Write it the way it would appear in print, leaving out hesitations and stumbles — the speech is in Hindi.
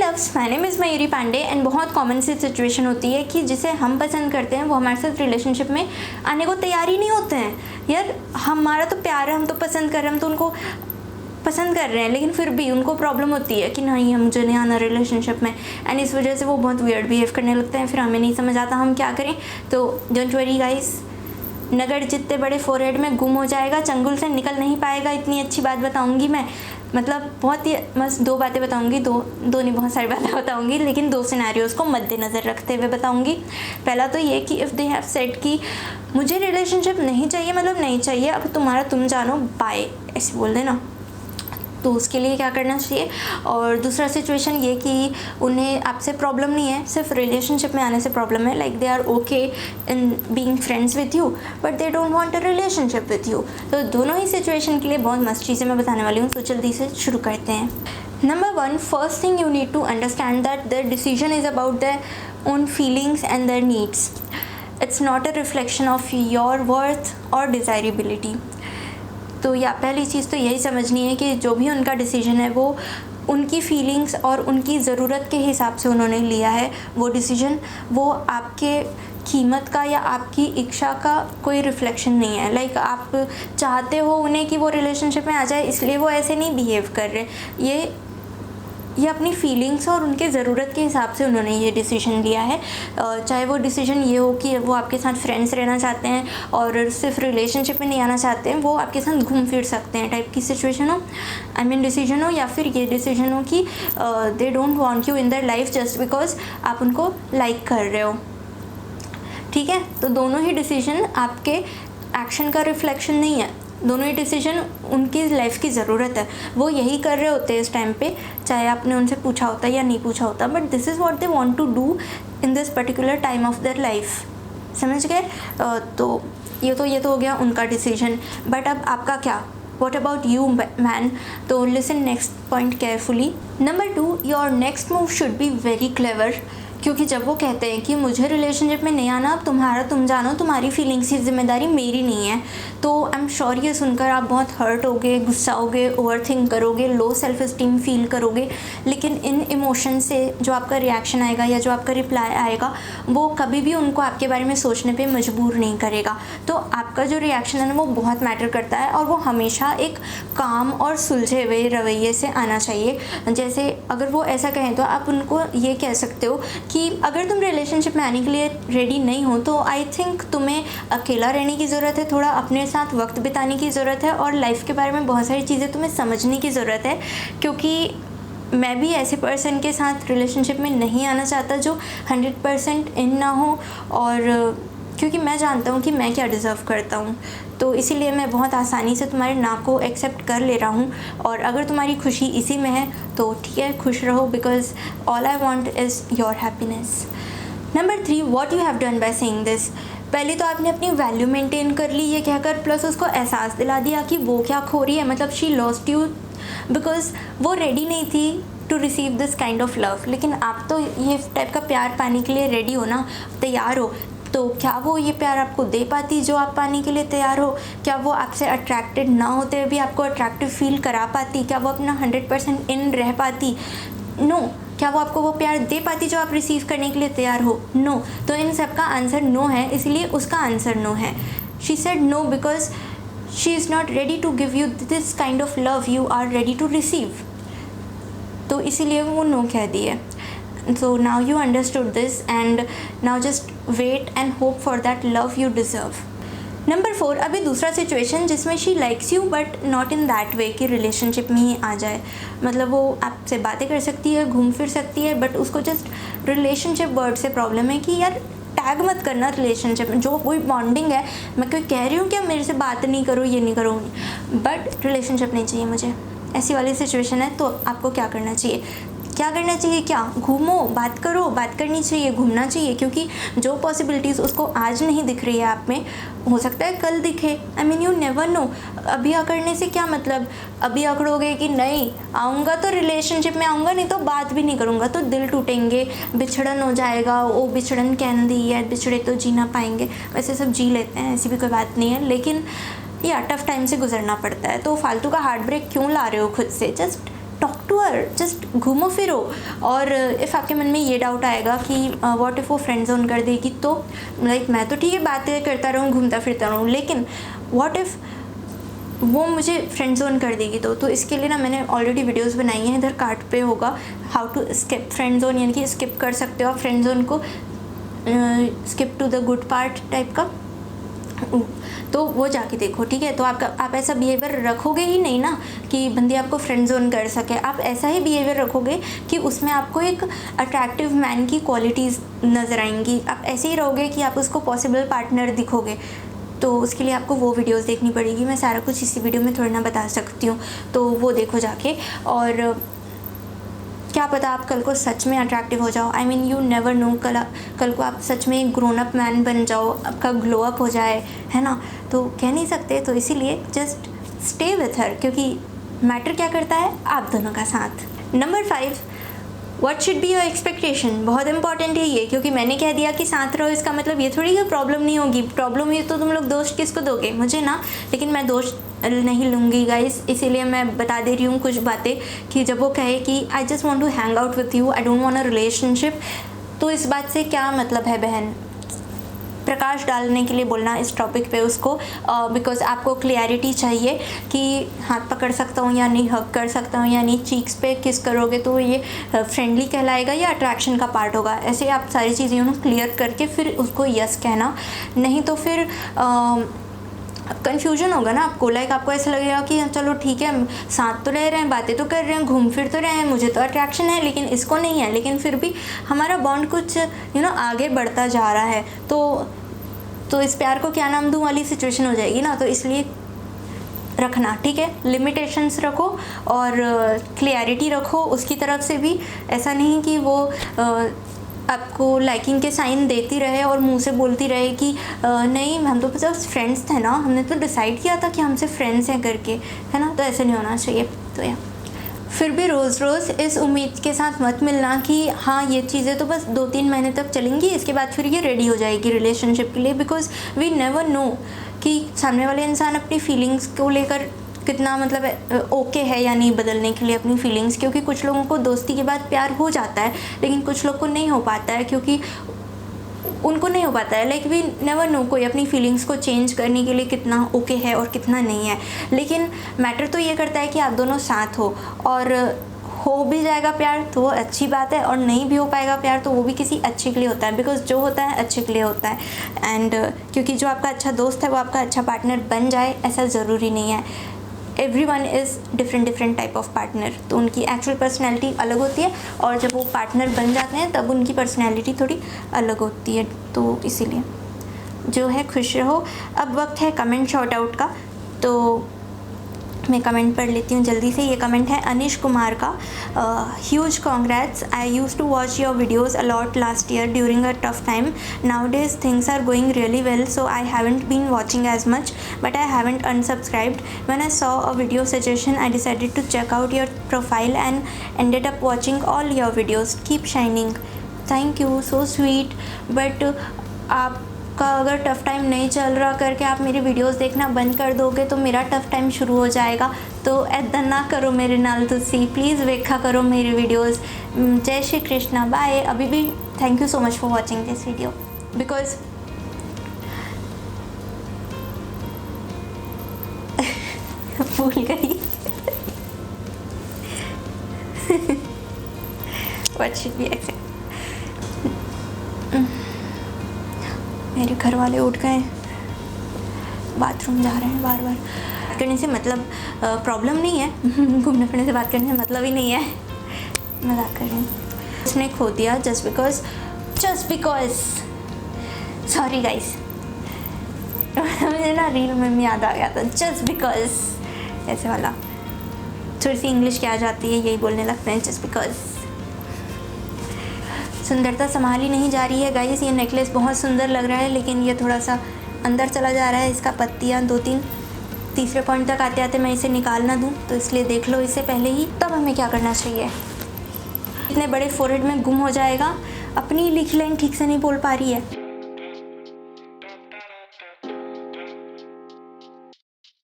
Loves, my name is Mayuri Pandey and बहुत कॉमन सी सिचुएशन होती है कि जिसे हम पसंद करते हैं वो हमारे साथ रिलेशनशिप में आने को तैयार ही नहीं होते हैं। यार हमारा तो प्यार है, हम तो पसंद कर रहे हैं, हम तो उनको पसंद कर रहे हैं, लेकिन फिर भी उनको प्रॉब्लम होती है कि नहीं मुझे नहीं आना रिलेशनशिप में, एंड इस वजह से वो बहुत वियर्ड बिहेव करने लगते हैं। फिर हमें नहीं समझ आता हम क्या करें। तो डोंट वरी गाइस, नगर जितने बड़े फोरहेड में गुम हो जाएगा, चंगुल से निकल नहीं पाएगा। इतनी अच्छी बात बताऊंगी मैं, मतलब बहुत ही मस्त 2 बातें बताऊंगी, दो नहीं बहुत सारी बातें बताऊंगी, लेकिन 2 सिनेरियोज को मद्देनज़र रखते हुए बताऊंगी। पहला तो ये कि इफ़ दे हैव सेड कि मुझे रिलेशनशिप नहीं चाहिए, मतलब नहीं चाहिए, अब तुम्हारा तुम जानो, बाय, ऐसे बोल देना, तो उसके लिए क्या करना चाहिए। और दूसरा सिचुएशन ये कि उन्हें आपसे प्रॉब्लम नहीं है, सिर्फ रिलेशनशिप में आने से प्रॉब्लम है, like they are okay in being friends with you but they don't want a relationship with you. तो दोनों ही सिचुएशन के लिए बहुत मस्त चीज़ें मैं बताने वाली हूँ, तो जल्दी से शुरू करते हैं। Number 1, first thing you need to understand that their decision is about their own feelings and their needs. It's not a reflection of your worth or desirability. तो या पहली चीज़ तो यही समझनी है कि जो भी उनका डिसीजन है वो उनकी फीलिंग्स और उनकी ज़रूरत के हिसाब से उन्होंने लिया है। वो डिसीजन वो आपके कीमत का या आपकी इच्छा का कोई रिफ्लेक्शन नहीं है। लाइक आप चाहते हो उन्हें कि वो रिलेशनशिप में आ जाए, इसलिए वो ऐसे नहीं बिहेव कर रहे। ये अपनी फीलिंग्स और उनके ज़रूरत के हिसाब से उन्होंने ये डिसीजन लिया है। चाहे वो डिसीजन ये हो कि वो आपके साथ फ्रेंड्स रहना चाहते हैं और सिर्फ रिलेशनशिप में नहीं आना चाहते हैं, वो आपके साथ घूम फिर सकते हैं टाइप की सिचुएशन हो, डिसीजन हो, या फिर ये डिसीजन हो कि दे don't want you in their life just because आप उनको लाइक कर रहे हो। ठीक है, तो दोनों ही डिसीजन आपके एक्शन का रिफ्लेक्शन नहीं है, दोनों ही डिसीजन उनकी लाइफ की ज़रूरत है। वो यही कर रहे होते हैं इस टाइम पे, चाहे आपने उनसे पूछा होता या नहीं पूछा होता, but this is what they want to do in this particular time of their life. समझ गए? तो ये तो हो गया उनका डिसीजन। बट अब आपका क्या? What about you man? तो listen next point carefully. Number 2, your next move should be very clever. क्योंकि जब वो कहते हैं कि मुझे रिलेशनशिप में नहीं आना, अब तुम्हारा तुम जानो, तुम्हारी फीलिंग्स की जिम्मेदारी मेरी नहीं है, तो आई एम श्योर ये सुनकर आप बहुत हर्ट होगे, गुस्सा होगे, ओवरथिंक करोगे, लो सेल्फ इस्टीम फील करोगे। लेकिन इन इमोशन से जो आपका रिएक्शन आएगा या जो आपका रिप्लाई आएगा वो कभी भी उनको आपके बारे में सोचने पे मजबूर नहीं करेगा। तो आपका जो रिएक्शन है ना वो बहुत मैटर करता है, और वो हमेशा एक काम और सुलझे हुए रवैये से आना चाहिए। जैसे अगर वो ऐसा कहें तो आप उनको ये कह सकते हो कि अगर तुम रिलेशनशिप में आने के लिए रेडी नहीं हो तो आई थिंक तुम्हें अकेला रहने की ज़रूरत है, थोड़ा अपने साथ वक्त बिताने की ज़रूरत है, और लाइफ के बारे में बहुत सारी चीज़ें तुम्हें समझने की ज़रूरत है। क्योंकि मैं भी ऐसे पर्सन के साथ रिलेशनशिप में नहीं आना चाहता जो 100% इन ना हो, और क्योंकि मैं जानता हूँ कि मैं क्या डिज़र्व करता हूँ, तो इसीलिए मैं बहुत आसानी से तुम्हारे ना को एक्सेप्ट कर ले रहा हूँ। और अगर तुम्हारी खुशी इसी में है तो ठीक है, खुश रहो, because all I want is your happiness. Number 3, what you have done by saying this. पहले तो आपने अपनी वैल्यू मेंटेन कर ली ये कहकर, प्लस उसको एहसास दिला दिया कि वो क्या खो रही है, मतलब शी लॉस्ट यू बिकॉज वो रेडी नहीं थी to receive this kind of love. लेकिन आप तो ये टाइप का प्यार पाने के लिए रेडी हो ना, तैयार हो, तो क्या वो ये प्यार आपको दे पाती जो आप पाने के लिए तैयार हो? क्या वो आपसे अट्रैक्टेड ना होते हुए भी आपको अट्रैक्टिव फील करा पाती? क्या वो अपना 100% इन रह पाती? नो। क्या वो आपको वो प्यार दे पाती जो आप रिसीव करने के लिए तैयार हो? नो। तो इन सब का आंसर नो है, इसलिए उसका आंसर नो है। She said no because she is not ready to give you this kind of love you are ready to receive, तो इसीलिए वो नो कह दी है। So now you understood this, and now just wait and hope for that love you deserve. Number 4, अभी दूसरा सिचुएशन जिसमें she likes you but not in that way कि रिलेशनशिप में ही आ जाए। मतलब वो आपसे बातें कर सकती है, घूम फिर सकती है, बट उसको जस्ट रिलेशनशिप वर्ड से प्रॉब्लम है कि यार टैग मत करना रिलेशनशिप में, जो कोई बॉन्डिंग है, मैं कोई कह रही हूँ कि मेरे से बात नहीं करो, ये नहीं करो, बट रिलेशनशिप नहीं चाहिए मुझे, ऐसी वाली सिचुएशन है। तो आपको क्या करना चाहिए? क्या घूमो, बात करो, बात करनी चाहिए, घूमना चाहिए, क्योंकि जो पॉसिबिलिटीज़ उसको आज नहीं दिख रही है आप में, हो सकता है कल दिखे। You never know. अभी अकड़ने से क्या मतलब? अभी अकड़ोगे कि नहीं आऊँगा तो रिलेशनशिप में आऊँगा, नहीं तो बात भी नहीं करूँगा, तो दिल टूटेंगे, बिछड़न हो जाएगा, वो बिछड़न कहती है, बिछड़े तो जी ना पाएंगे। वैसे सब जी लेते हैं, ऐसी भी कोई बात नहीं है, लेकिन या टफ टाइम से गुजरना पड़ता है, तो फालतू का हार्ट ब्रेक क्यों ला रहे हो खुद से? Just talk to her, just घूमो फिरो। और इफ़ आपके मन में ये डाउट आएगा कि व्हाट इफ़ वो फ्रेंड जोन कर देगी, तो लाइक मैं तो ठीक है बातें करता रहूँ, घूमता फिरता रहूँ, लेकिन व्हाट इफ़ वो मुझे फ्रेंड जोन कर देगी तो इसके लिए ना मैंने ऑलरेडी वीडियोस बनाई हैं, इधर कार्ड पे होगा how to skip friend zone, यानी कि स्किप कर सकते हो आप फ्रेंड जोन को, skip to the good part type का, तो वो जाके देखो, ठीक है। तो आप ऐसा बिहेवियर रखोगे ही नहीं ना कि बंदी आपको फ्रेंड जोन कर सके, आप ऐसा ही बिहेवियर रखोगे कि उसमें आपको एक अट्रैक्टिव मैन की क्वालिटीज़ नज़र आएंगी, आप ऐसे ही रहोगे कि आप उसको पॉसिबल पार्टनर दिखोगे। तो उसके लिए आपको वो वीडियोस देखनी पड़ेगी, मैं सारा कुछ इसी वीडियो में थोड़ी ना बता सकती हूँ, तो वो देखो जाके। और क्या पता आप कल को सच में अट्रैक्टिव हो जाओ, I mean you never know, कल को आप सच में एक ग्रोन अप मैन बन जाओ, आपका ग्लो अप हो जाए, है ना, तो कह नहीं सकते। तो इसीलिए जस्ट स्टे विथ हर, क्योंकि मैटर क्या करता है, आप दोनों का साथ। Number 5, what should be your expectation. बहुत इंपॉर्टेंट है ये, क्योंकि मैंने कह दिया कि साथ रहो, इसका मतलब ये थोड़ी कि प्रॉब्लम नहीं होगी, प्रॉब्लम हुई तो तुम लोग दोस्त किसको दोगे, मुझे ना, लेकिन मैं दोस्त नहीं लूँगी गाइस, इसीलिए मैं बता दे रही हूँ कुछ बातें कि जब वो कहे कि I just want to hang out with you, I don't want a relationship, तो इस बात से क्या मतलब है बहन, प्रकाश डालने के लिए बोलना इस टॉपिक पे उसको, बिकॉज आपको क्लियरिटी चाहिए कि हाथ पकड़ सकता हूँ या नहीं, हग कर सकता हूँ या नहीं, चीक्स पे किस करोगे तो ये फ्रेंडली कहलाएगा या अट्रैक्शन का पार्ट होगा, ऐसे आप सारी चीज़ें क्लियर करके फिर उसको यस कहना, नहीं तो फिर कन्फ्यूजन होगा ना आपको, लाइक आपको ऐसा लगेगा कि चलो ठीक है साथ तो रह रहे हैं, बातें तो कर रहे हैं, घूम फिर तो रहे हैं, मुझे तो अट्रैक्शन है लेकिन इसको नहीं है, लेकिन फिर भी हमारा बॉन्ड कुछ आगे बढ़ता जा रहा है, तो इस प्यार को क्या नाम दूँ वाली सिचुएशन हो जाएगी ना। तो इसलिए रखना, ठीक है, लिमिटेशंस रखो और क्लियरिटी रखो उसकी तरफ से भी, ऐसा नहीं कि वो आपको लाइकिंग के साइन देती रहे और मुंह से बोलती रहे कि नहीं हम तो बस फ्रेंड्स थे ना, हमने तो डिसाइड किया था कि हमसे फ्रेंड्स हैं करके, है ना, तो ऐसे नहीं होना चाहिए। तो या फिर भी रोज़ रोज़ इस उम्मीद के साथ मत मिलना कि हाँ ये चीज़ें तो बस 2-3 महीने तक चलेंगी, इसके बाद फिर ये रेडी हो जाएगी रिलेशनशिप के लिए, बिकॉज वी नेवर नो कि सामने वाले इंसान अपनी फीलिंग्स को लेकर कितना मतलब ओके है या नहीं बदलने के लिए अपनी फीलिंग्स, क्योंकि कुछ लोगों को दोस्ती के बाद प्यार हो जाता है लेकिन कुछ लोग को नहीं हो पाता है, क्योंकि उनको नहीं हो पाता है, लाइक वी नेवर नो कोई अपनी फीलिंग्स को चेंज करने के लिए कितना ओके है और कितना नहीं है। लेकिन मैटर तो ये करता है कि आप दोनों साथ हो, और हो भी जाएगा प्यार तो वो अच्छी बात है, और नहीं भी हो पाएगा प्यार तो वो भी किसी अच्छे के लिए होता है, बिकॉज जो होता है अच्छे के लिए होता है। एंड क्योंकि जो आपका अच्छा दोस्त है वो आपका अच्छा पार्टनर बन जाए ऐसा ज़रूरी नहीं है। Everyone is different type of partner, तो उनकी एक्चुअल पर्सनैलिटी अलग होती है और जब वो पार्टनर बन जाते हैं तब उनकी पर्सनैलिटी थोड़ी अलग होती है, तो इसीलिए जो है खुश रहो। अब वक्त है कमेंट शॉर्ट आउट का, तो मैं कमेंट पढ़ लेती हूँ जल्दी से। ये कमेंट है अनिश कुमार का, huge congrats, I use to watch your videos a lot last year during a tough time, nowadays things are going really well so I haven't been watching as much but I haven't unsubscribed. When I saw a video suggestion I decided to check out your profile and ended up watching all your videos. Keep shining. Thank you, so sweet. But आपका अगर टफ़ टाइम नहीं चल रहा करके आप मेरी वीडियोस देखना बंद कर दोगे तो मेरा टफ़ टाइम शुरू हो जाएगा, तो ऐदा ना करो मेरे नाल, तुसी प्लीज़ वेखा करो मेरी वीडियोस। जय श्री कृष्णा, बाय। अभी भी thank you so much for watching this video, because भूल गई What should we accept? मेरे घर वाले उठ गए, बाथरूम जा रहे हैं बार बार। बात करने से मतलब प्रॉब्लम नहीं है, घूमने फिरने से बात करने से मतलब ही नहीं है, मजाक कर रही हूँ। उसने खो दिया जस्ट बिकॉज सॉरी गाइस, मुझे ना रील में याद आ गया था जस्ट बिकॉज, ऐसे वाला थोड़ी सी इंग्लिश क्या आ जाती है यही बोलने लगते हैं जस्ट बिकॉज। सुंदरता संभाली नहीं जा रही है गाइस, ये नेकलेस बहुत सुंदर लग रहा है लेकिन ये थोड़ा सा अंदर चला जा रहा है, इसका पत्तियाँ 2-3 तीसरे पॉइंट तक आते आते मैं इसे निकाल ना दूँ, तो इसलिए देख लो इससे पहले ही। तब हमें क्या करना चाहिए, इतने बड़े फोरहेड में गुम हो जाएगा, अपनी लिखी लाइन ठीक से नहीं बोल पा रही है।